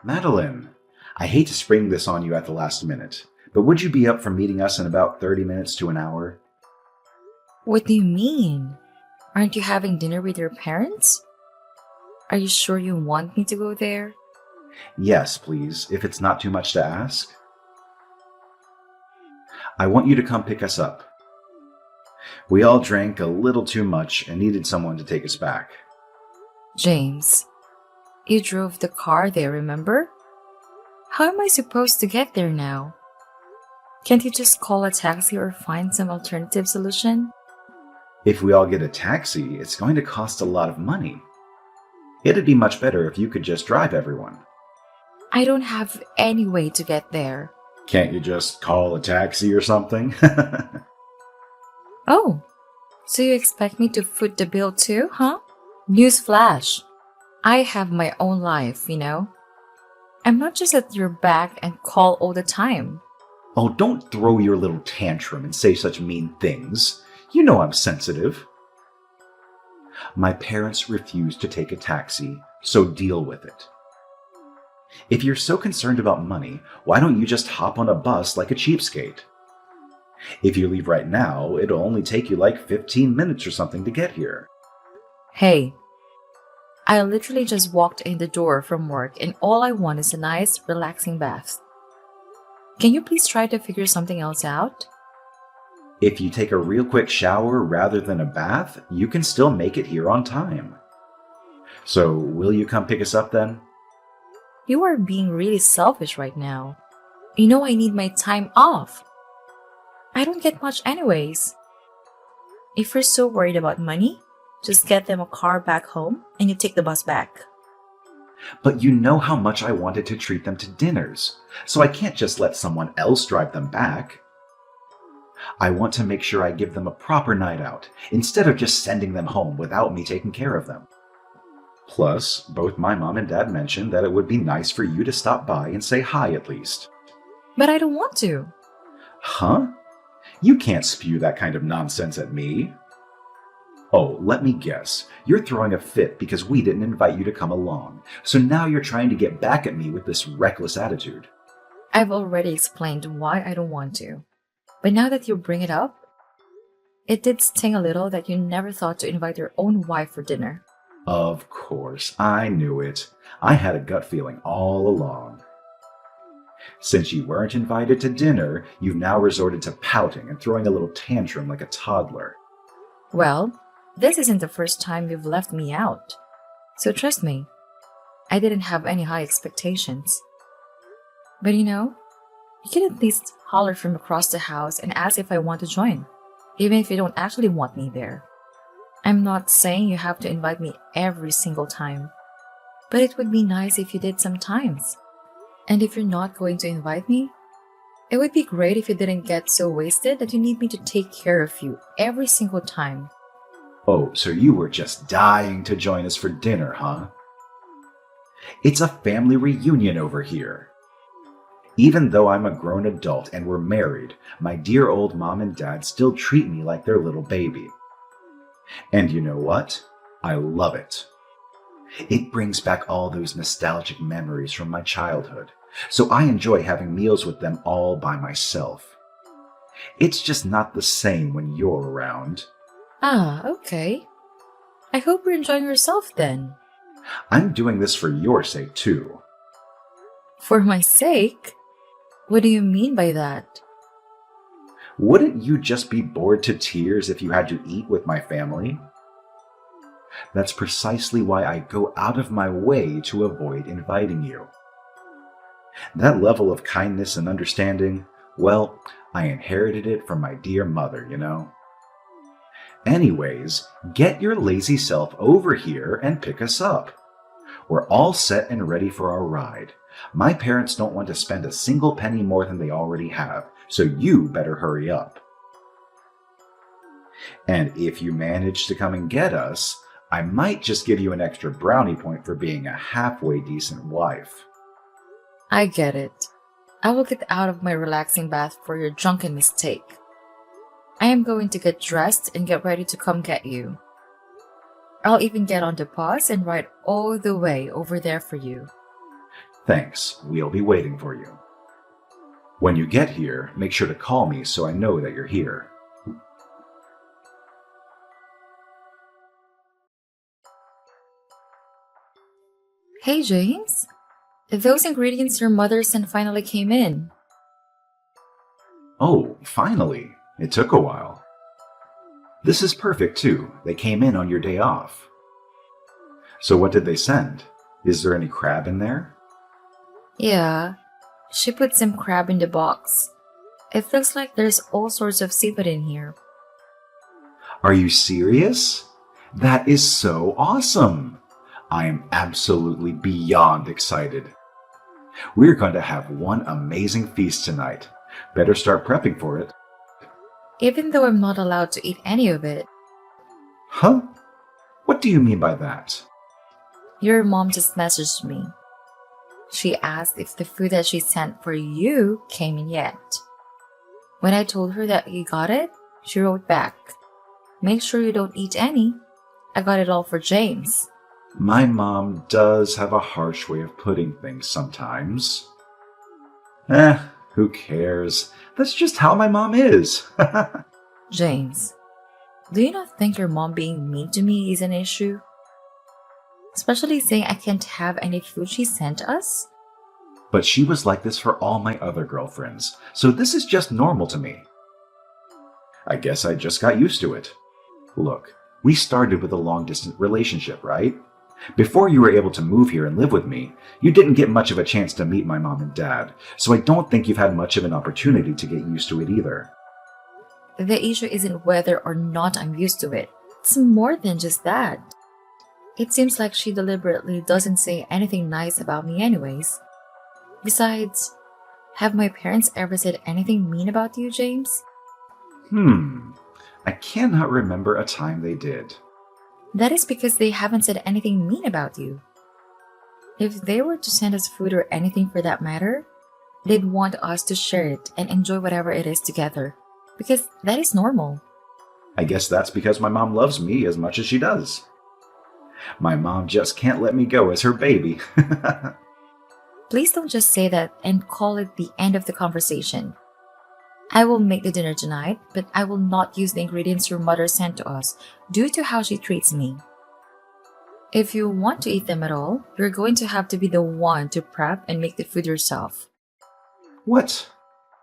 Madeline, I hate to spring this on you at the last minute, but would you be up for meeting us in about 30 minutes to an hour? What do you mean? Aren't you having dinner with your parents? Are you sure you want me to go there? Yes, please, if it's not too much to ask. I want you to come pick us up. We all drank a little too much and needed someone to take us back. James, you drove the car there, remember? How am I supposed to get there now? Can't you just call a taxi or find some alternative solution? If we all get a taxi, it's going to cost a lot of money. It'd be much better if you could just drive everyone. I don't have any way to get there. Can't you just call a taxi or something? Oh, so you expect me to foot the bill too, huh? Newsflash. I have my own life, you know? I'm not just at your back and call all the time. Oh, don't throw your little tantrum and say such mean things. You know I'm sensitive. My parents refused to take a taxi, so deal with it. If you're so concerned about money, why don't you just hop on a bus like a cheapskate? If you leave right now, it'll only take you like 15 minutes or something to get here. Hey, I literally just walked in the door from work and all I want is a nice, relaxing bath. Can you please try to figure something else out? If you take a real quick shower rather than a bath, you can still make it here on time. So, will you come pick us up then? You are being really selfish right now. You know I need my time off. I don't get much anyways. If you're so worried about money, just get them a car back home and you take the bus back. But you know how much I wanted to treat them to dinners, so I can't just let someone else drive them back. I want to make sure I give them a proper night out, instead of just sending them home without me taking care of them. Plus, both my mom and dad mentioned that it would be nice for you to stop by and say hi at least. But I don't want to. Huh? You can't spew that kind of nonsense at me. Oh, let me guess. You're throwing a fit because we didn't invite you to come along, so now you're trying to get back at me with this reckless attitude. I've already explained why I don't want to. But now that you bring it up, it did sting a little that you never thought to invite your own wife for dinner. Of course, I knew it. I had a gut feeling all along. Since you weren't invited to dinner, you've now resorted to pouting and throwing a little tantrum like a toddler. Well, this isn't the first time you've left me out. So trust me, I didn't have any high expectations. But you know, you can at least holler from across the house and ask if I want to join, even if you don't actually want me there. I'm not saying you have to invite me every single time, but it would be nice if you did sometimes. And if you're not going to invite me, it would be great if you didn't get so wasted that you need me to take care of you every single time. Oh, so you were just dying to join us for dinner, huh? It's a family reunion over here. Even though I'm a grown adult and we're married, my dear old mom and dad still treat me like their little baby. And you know what? I love it. It brings back all those nostalgic memories from my childhood, so I enjoy having meals with them all by myself. It's just not the same when you're around. Ah, okay. I hope you're enjoying yourself then. I'm doing this for your sake too. For my sake? What do you mean by that? Wouldn't you just be bored to tears if you had to eat with my family? That's precisely why I go out of my way to avoid inviting you. That level of kindness and understanding, well, I inherited it from my dear mother, you know. Anyways, get your lazy self over here and pick us up. We're all set and ready for our ride. My parents don't want to spend a single penny more than they already have, so you better hurry up. And if you manage to come and get us, I might just give you an extra brownie point for being a halfway decent wife. I get it. I will get out of my relaxing bath for your drunken mistake. I am going to get dressed and get ready to come get you. I'll even get on the bus and ride all the way over there for you. Thanks, we'll be waiting for you. When you get here, make sure to call me so I know that you're here. Hey, James. Those ingredients your mother sent finally came in. Oh, finally. It took a while. This is perfect too. They came in on your day off. So what did they send? Is there any crab in there? Yeah, she put some crab in the box. It looks like there's all sorts of seafood in here. Are you serious? That is so awesome! I am absolutely beyond excited. We're going to have one amazing feast tonight. Better start prepping for it. Even though I'm not allowed to eat any of it, Huh? What do you mean by that? your mom just messaged me. She asked if the food that she sent for you came in yet. When I told her that you got it, she wrote back, "Make sure you don't eat any. I got it all for James." My mom does have a harsh way of putting things sometimes. Who cares? That's just how my mom is. James, do you not think your mom being mean to me is an issue? Especially saying I can't have any food she sent us? But she was like this for all my other girlfriends, so this is just normal to me. I guess I just got used to it. Look, we started with a long-distance relationship, right? Before you were able to move here and live with me, you didn't get much of a chance to meet my mom and dad, so I don't think you've had much of an opportunity to get used to it either. The issue isn't whether or not I'm used to it. It's more than just that. It seems like she deliberately doesn't say anything nice about me anyways. Besides, have my parents ever said anything mean about you, James? I cannot remember a time they did. That is because they haven't said anything mean about you. If they were to send us food or anything for that matter, they'd want us to share it and enjoy whatever it is together. Because that is normal. I guess that's because my mom loves me as much as she does. My mom just can't let me go as her baby. Please don't just say that and call it the end of the conversation. I will make the dinner tonight, but I will not use the ingredients your mother sent to us due to how she treats me. If you want to eat them at all, you're going to have to be the one to prep and make the food yourself. What?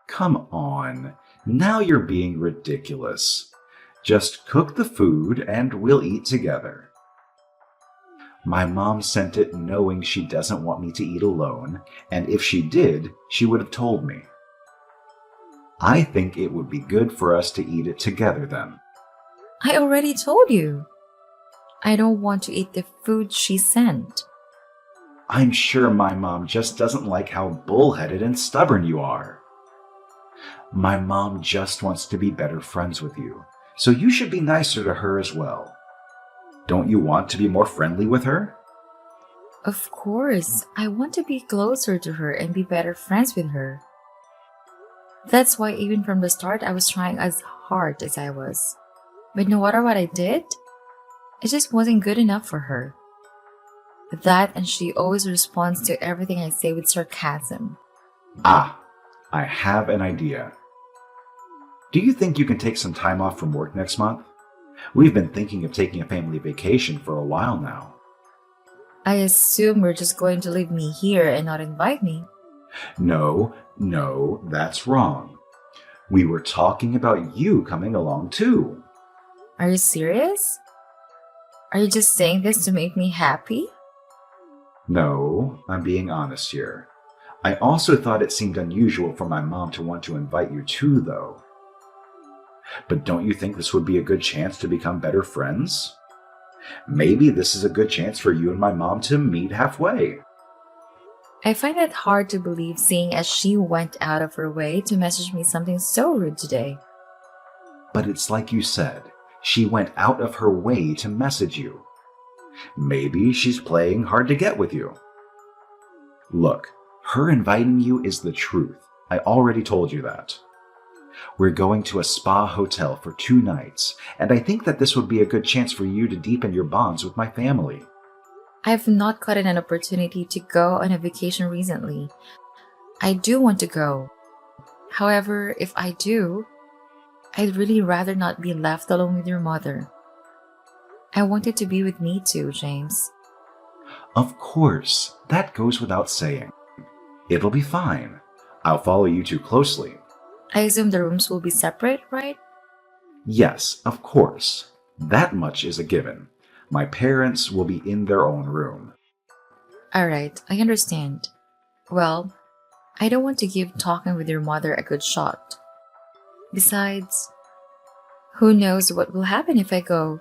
Come on. Now you're being ridiculous. Just cook the food and we'll eat together. My mom sent it knowing she doesn't want me to eat alone, and if she did, she would have told me. I think it would be good for us to eat it together then. I already told you. I don't want to eat the food she sent. I'm sure my mom just doesn't like how bullheaded and stubborn you are. My mom just wants to be better friends with you, so you should be nicer to her as well. Don't you want to be more friendly with her? Of course, I want to be closer to her and be better friends with her. That's why even from the start I was trying as hard as I was. But no matter what I did, it just wasn't good enough for her. That and she always responds to everything I say with sarcasm. Ah, I have an idea. Do you think you can take some time off from work next month? We've been thinking of taking a family vacation for a while now. I assume you're just going to leave me here and not invite me. No, that's wrong. We were talking about you coming along too. Are you serious? Are you just saying this to make me happy? No, I'm being honest here. I also thought it seemed unusual for my mom to want to invite you too, though. But don't you think this would be a good chance to become better friends? Maybe this is a good chance for you and my mom to meet halfway. I find it hard to believe seeing as she went out of her way to message me something so rude today. But it's like you said, she went out of her way to message you. Maybe she's playing hard to get with you. Look, her inviting you is the truth. I already told you that. We're going to a spa hotel for 2 nights, and I think that this would be a good chance for you to deepen your bonds with my family. I've not gotten an opportunity to go on a vacation recently. I do want to go. However, if I do, I'd really rather not be left alone with your mother. I want you to be with me too, James. Of course, that goes without saying. It'll be fine. I'll follow you two closely. I assume the rooms will be separate, right? Yes, of course. That much is a given. My parents will be in their own room. Alright, I understand. Well, I don't want to give talking with your mother a good shot. Besides, who knows what will happen if I go?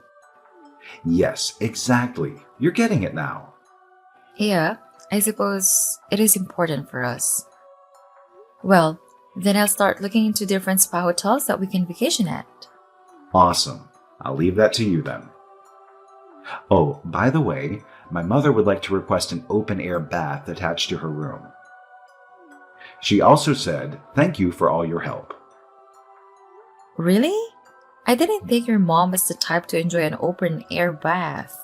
Yes, exactly. You're getting it now. Yeah, I suppose it is important for us. Well, then I'll start looking into different spa hotels that we can vacation at. Awesome. I'll leave that to you then. Oh, by the way, my mother would like to request an open-air bath attached to her room. She also said, thank you for all your help. Really? I didn't think your mom was the type to enjoy an open air bath.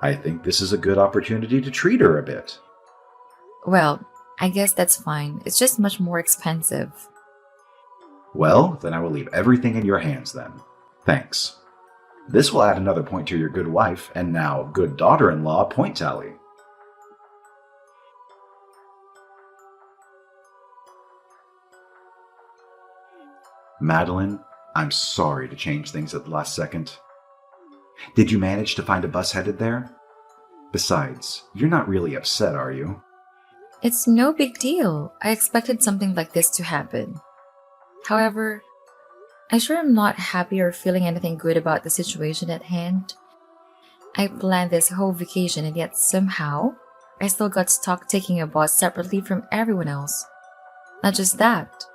I think this is a good opportunity to treat her a bit. Well, I guess that's fine. It's just much more expensive. Well, then I will leave everything in your hands then. Thanks. This will add another point to your good wife and now good daughter-in-law point tally. Madeline, I'm sorry to change things at the last second. Did you manage to find a bus headed there? Besides, you're not really upset, are you? It's no big deal. I expected something like this to happen. However, I sure am not happy or feeling anything good about the situation at hand. I planned this whole vacation and yet somehow, I still got stuck taking a bus separately from everyone else. Not just that,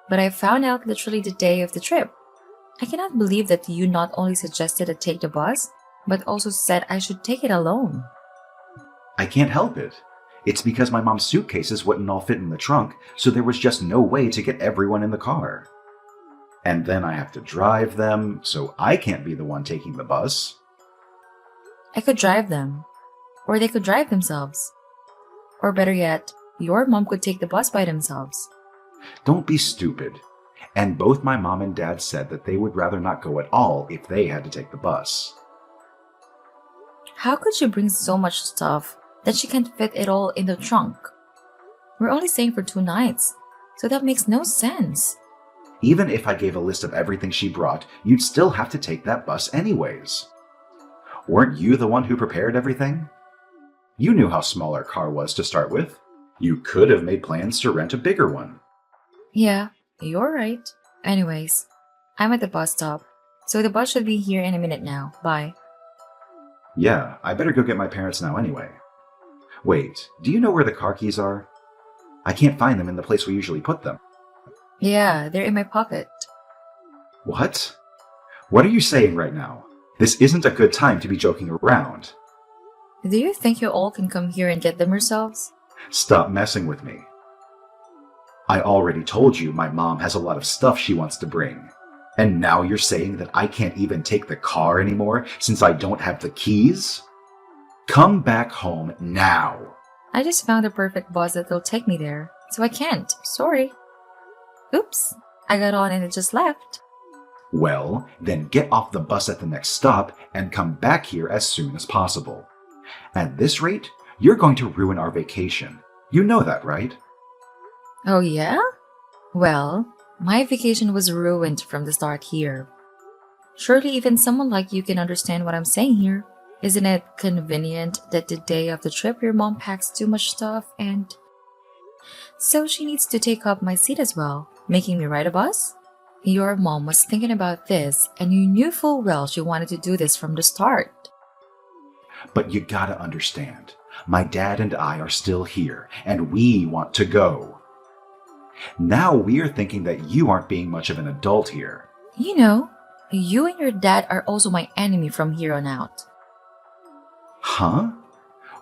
but I found out literally the day of the trip. I cannot believe that you not only suggested I take the bus, but also said I should take it alone. I can't help it. It's because my mom's suitcases wouldn't all fit in the trunk, so there was just no way to get everyone in the car. And then I have to drive them, so I can't be the one taking the bus. I could drive them. Or they could drive themselves. Or better yet, your mom could take the bus by themselves. Don't be stupid. And both my mom and dad said that they would rather not go at all if they had to take the bus. How could she bring so much stuff that she can't fit it all in the trunk? We're only staying for 2 nights, so that makes no sense. Even if I gave a list of everything she brought, you'd still have to take that bus anyways. Weren't you the one who prepared everything? You knew how small our car was to start with. You could have made plans to rent a bigger one. Yeah, you're right. Anyways, I'm at the bus stop, so the bus should be here in a minute now. Bye. Yeah, I better go get my parents now anyway. Wait, do you know where the car keys are? I can't find them in the place we usually put them. Yeah, they're in my pocket. What? What are you saying right now? This isn't a good time to be joking around. Do you think you all can come here and get them yourselves? Stop messing with me. I already told you my mom has a lot of stuff she wants to bring. And now you're saying that I can't even take the car anymore since I don't have the keys? Come back home now. I just found the perfect bus that will take me there, so I can't. Sorry. Oops, I got on and it just left. Well, then get off the bus at the next stop and come back here as soon as possible. At this rate, you're going to ruin our vacation. You know that, right? Oh yeah? Well, my vacation was ruined from the start here. Surely even someone like you can understand what I'm saying here. Isn't it convenient that the day of the trip your mom packs too much stuff and... So she needs to take up my seat as well, making me ride a bus? Your mom was thinking about this and you knew full well she wanted to do this from the start. But you gotta understand, my dad and I are still here, and we want to go. Now we're thinking that you aren't being much of an adult here. You know, you and your dad are also my enemy from here on out. Huh?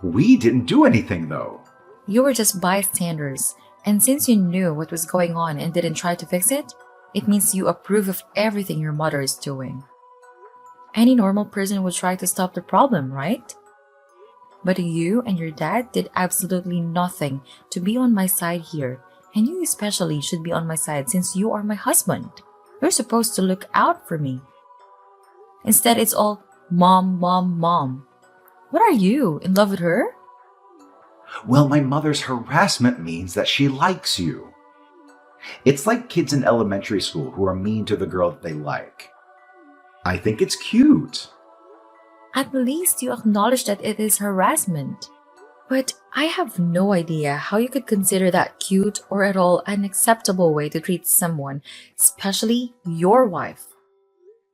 We didn't do anything, though. You were just bystanders, and since you knew what was going on and didn't try to fix it, it means you approve of everything your mother is doing. Any normal person would try to stop the problem, right? But you and your dad did absolutely nothing to be on my side here, and you especially should be on my side since you are my husband. You're supposed to look out for me. Instead, it's all mom, mom, mom. What are you, in love with her? Well, my mother's harassment means that she likes you. It's like kids in elementary school who are mean to the girl that they like. I think it's cute. At least you acknowledge that it is harassment. But I have no idea how you could consider that cute or at all an acceptable way to treat someone, especially your wife.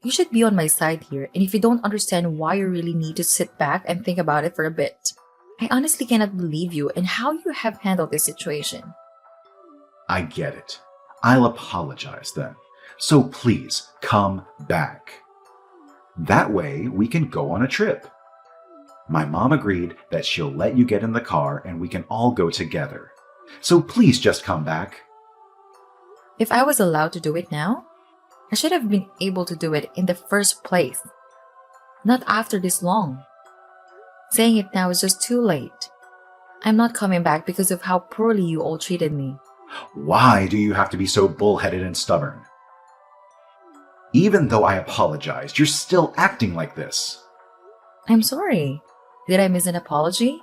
You should be on my side here, and if you don't understand why you really need to sit back and think about it for a bit. I honestly cannot believe you and how you have handled this situation. I get it. I'll apologize then. So please come back. That way we can go on a trip. My mom agreed that she'll let you get in the car and we can all go together. So please just come back. If I was allowed to do it now, I should have been able to do it in the first place. Not after this long. Saying it now is just too late. I'm not coming back because of how poorly you all treated me. Why do you have to be so bullheaded and stubborn? Even though I apologized, you're still acting like this. I'm sorry. Did I miss an apology?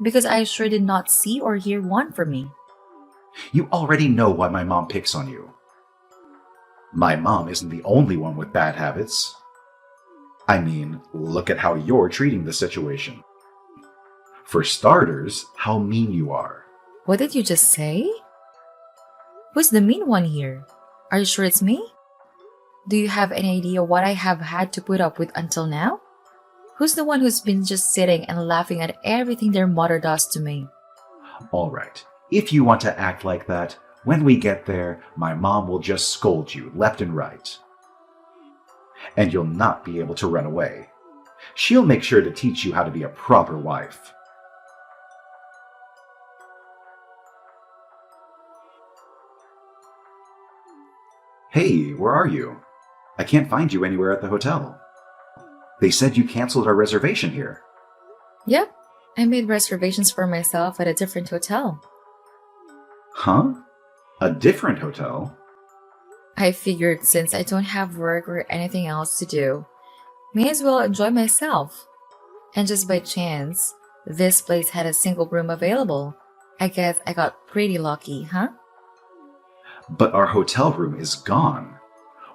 Because I sure did not see or hear one from me. You already know why my mom picks on you. My mom isn't the only one with bad habits. I mean, look at how you're treating the situation. For starters, how mean you are. What did you just say? Who's the mean one here? Are you sure it's me? Do you have any idea what I have had to put up with until now? Who's the one who's been just sitting and laughing at everything their mother does to me? All right, if you want to act like that, when we get there, my mom will just scold you left and right. And you'll not be able to run away. She'll make sure to teach you how to be a proper wife. Hey, where are you? I can't find you anywhere at the hotel. They said you canceled our reservation here. Yep, I made reservations for myself at a different hotel. Huh? A different hotel? I figured since I don't have work or anything else to do, may as well enjoy myself. And just by chance, this place had a single room available. I guess I got pretty lucky, huh? But our hotel room is gone.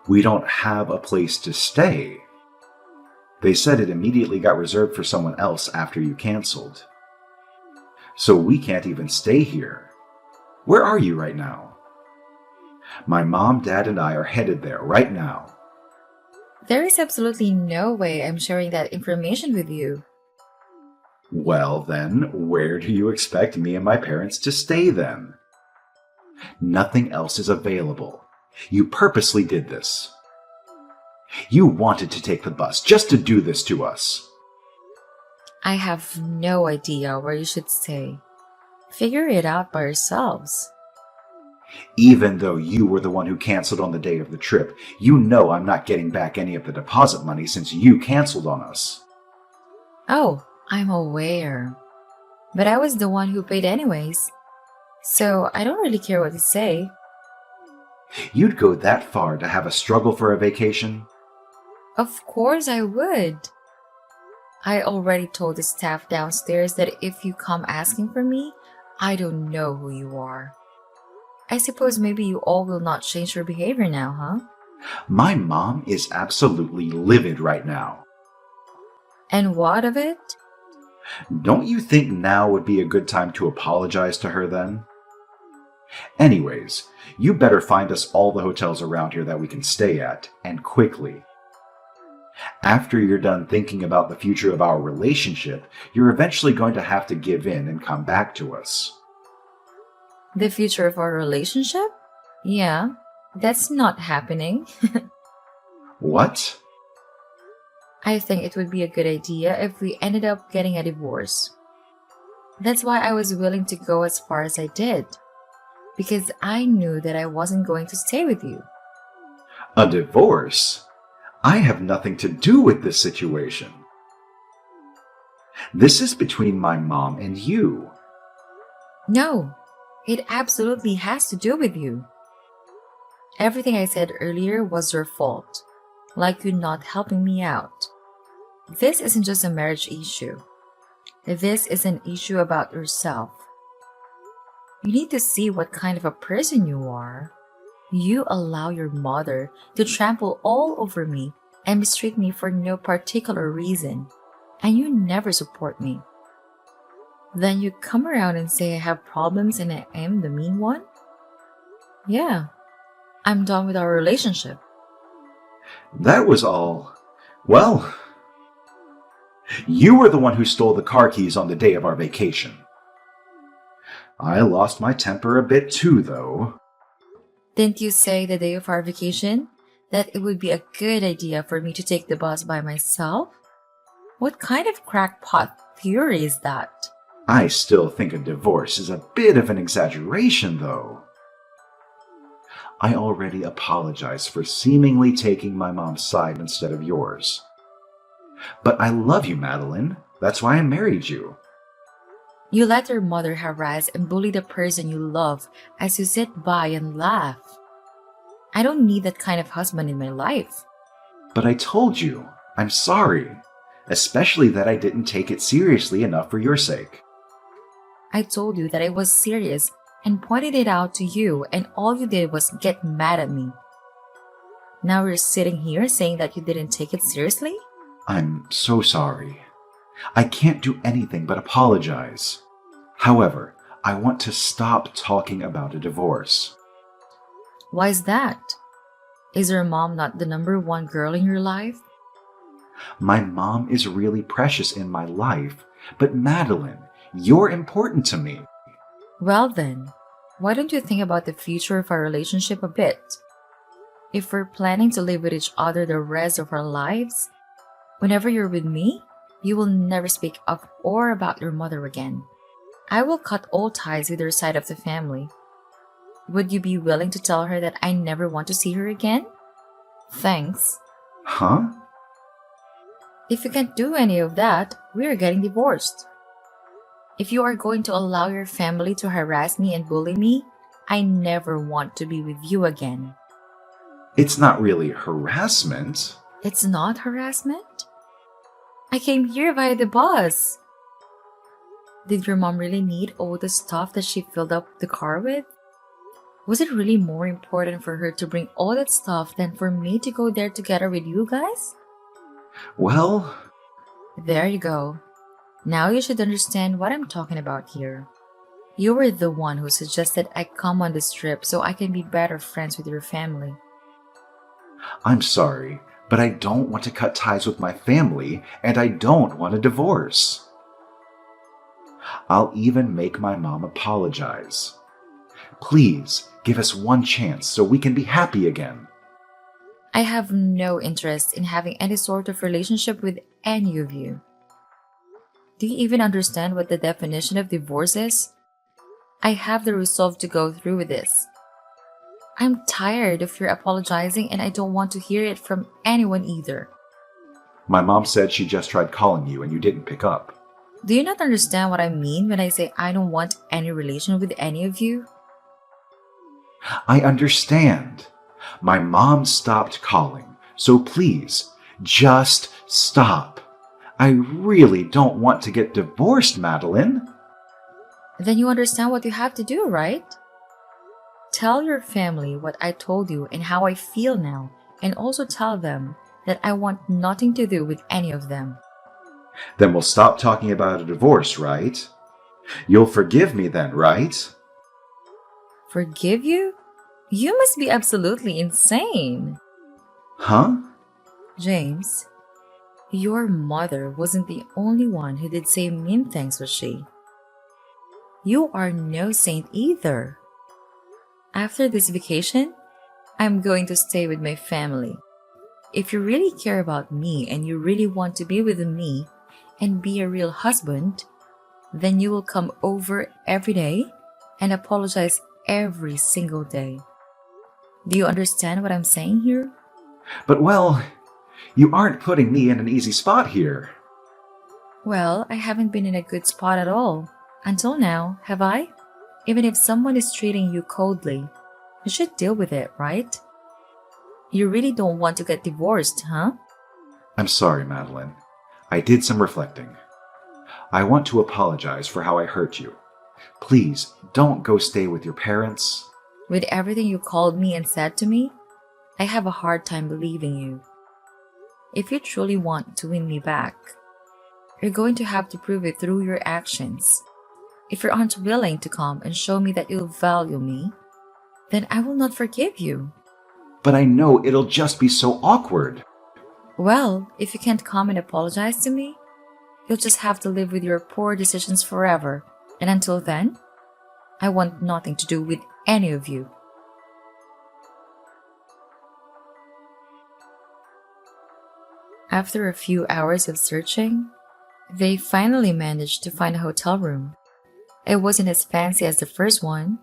We don't have a place to stay. They said it immediately got reserved for someone else after you canceled. So we can't even stay here. Where are you right now? My mom, dad, and I are headed there right now. There is absolutely no way I'm sharing that information with you. Well then, where do you expect me and my parents to stay then? Nothing else is available. You purposely did this. You wanted to take the bus just to do this to us. I have no idea where you should stay. Figure it out by yourselves. Even though you were the one who canceled on the day of the trip, you know I'm not getting back any of the deposit money since you canceled on us. Oh, I'm aware. But I was the one who paid anyways. So I don't really care what you say. You'd go that far to have a struggle for a vacation? Of course I would. I already told the staff downstairs that if you come asking for me, I don't know who you are. I suppose maybe you all will not change your behavior now, huh? My mom is absolutely livid right now. And what of it? Don't you think now would be a good time to apologize to her then? Anyways, you better find us all the hotels around here that we can stay at, and quickly. After you're done thinking about the future of our relationship, you're eventually going to have to give in and come back to us. The future of our relationship? Yeah, that's not happening. What? I think it would be a good idea if we ended up getting a divorce. That's why I was willing to go as far as I did. Because I knew that I wasn't going to stay with you. A divorce? I have nothing to do with this situation. This is between my mom and you. No, it absolutely has to do with you. Everything I said earlier was your fault, like you not helping me out. This isn't just a marriage issue. This is an issue about yourself. You need to see what kind of a person you are. You allow your mother to trample all over me and mistreat me for no particular reason, and you never support me. Then you come around and say I have problems and I am the mean one? Yeah, I'm done with our relationship. That was all. Well, you were the one who stole the car keys on the day of our vacation. I lost my temper a bit too, though. Didn't you say the day of our vacation that it would be a good idea for me to take the bus by myself? What kind of crackpot theory is that? I still think a divorce is a bit of an exaggeration, though. I already apologize for seemingly taking my mom's side instead of yours. But I love you, Madeline. That's why I married you. You let your mother harass and bully the person you love as you sit by and laugh. I don't need that kind of husband in my life. But I told you, I'm sorry. Especially that I didn't take it seriously enough for your sake. I told you that I was serious and pointed it out to you, and all you did was get mad at me. Now you're sitting here saying that you didn't take it seriously? I'm so sorry. I can't do anything but apologize. However, I want to stop talking about a divorce. Why is that? Is your mom not the number one girl in your life? My mom is really precious in my life, but Madeline, you're important to me. Well then, why don't you think about the future of our relationship a bit? If we're planning to live with each other the rest of our lives, whenever you're with me, you will never speak of or about your mother again. I will cut all ties with her side of the family. Would you be willing to tell her that I never want to see her again? Thanks. Huh? If you can't do any of that, we are getting divorced. If you are going to allow your family to harass me and bully me, I never want to be with you again. It's not really harassment. It's not harassment? I came here via the bus. Did your mom really need all the stuff that she filled up the car with? Was it really more important for her to bring all that stuff than for me to go there together with you guys? Well, there you go. Now you should understand what I'm talking about here. You were the one who suggested I come on this trip so I can be better friends with your family. I'm sorry, but I don't want to cut ties with my family, and I don't want a divorce. I'll even make my mom apologize. Please, give us one chance so we can be happy again. I have no interest in having any sort of relationship with any of you. Do you even understand what the definition of divorce is? I have the resolve to go through with this. I'm tired of your apologizing and I don't want to hear it from anyone either. My mom said she just tried calling you and you didn't pick up. Do you not understand what I mean when I say I don't want any relation with any of you? I understand. My mom stopped calling, so please, just stop. I really don't want to get divorced, Madeline. Then you understand what you have to do, right? Tell your family what I told you and how I feel now, and also tell them that I want nothing to do with any of them. Then we'll stop talking about a divorce, right? You'll forgive me then, right? Forgive you? You must be absolutely insane. Huh? James, your mother wasn't the only one who did say mean things, was she? You are no saint either. After this vacation, I'm going to stay with my family. If you really care about me and you really want to be with me and be a real husband, then you will come over every day and apologize every single day. Do you understand what I'm saying here? But well, you aren't putting me in an easy spot here. Well, I haven't been in a good spot at all. Until now, have I? Even if someone is treating you coldly, you should deal with it, right? You really don't want to get divorced, huh? I'm sorry, Madeline. I did some reflecting. I want to apologize for how I hurt you. Please, don't go stay with your parents. With everything you called me and said to me, I have a hard time believing you. If you truly want to win me back, you're going to have to prove it through your actions. If you aren't willing to come and show me that you value me, then I will not forgive you. But I know it'll just be so awkward. Well, if you can't come and apologize to me, you'll just have to live with your poor decisions forever. And until then, I want nothing to do with any of you. After a few hours of searching, they finally managed to find a hotel room. It wasn't as fancy as the first one,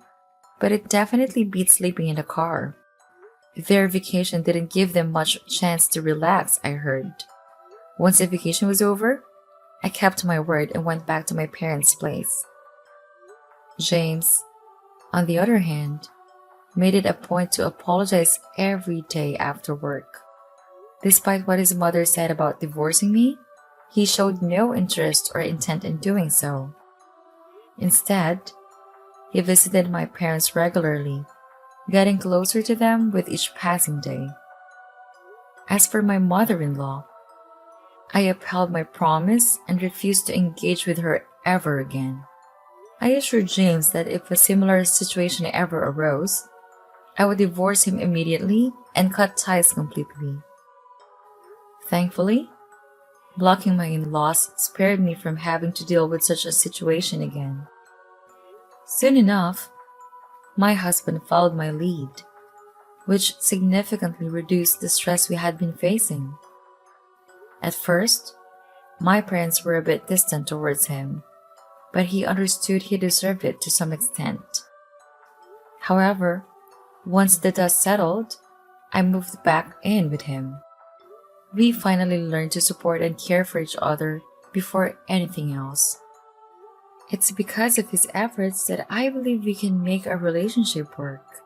but it definitely beat sleeping in a car. Their vacation didn't give them much chance to relax, I heard. Once the vacation was over, I kept my word and went back to my parents' place. James, on the other hand, made it a point to apologize every day after work. Despite what his mother said about divorcing me, he showed no interest or intent in doing so. Instead, he visited my parents regularly, getting closer to them with each passing day. As for my mother-in-law, I upheld my promise and refused to engage with her ever again. I assured James that if a similar situation ever arose, I would divorce him immediately and cut ties completely. Thankfully, blocking my in-laws spared me from having to deal with such a situation again. Soon enough, my husband followed my lead, which significantly reduced the stress we had been facing. At first, my parents were a bit distant towards him, but he understood he deserved it to some extent. However, once the dust settled, I moved back in with him. We finally learned to support and care for each other before anything else. It's because of his efforts that I believe we can make our relationship work.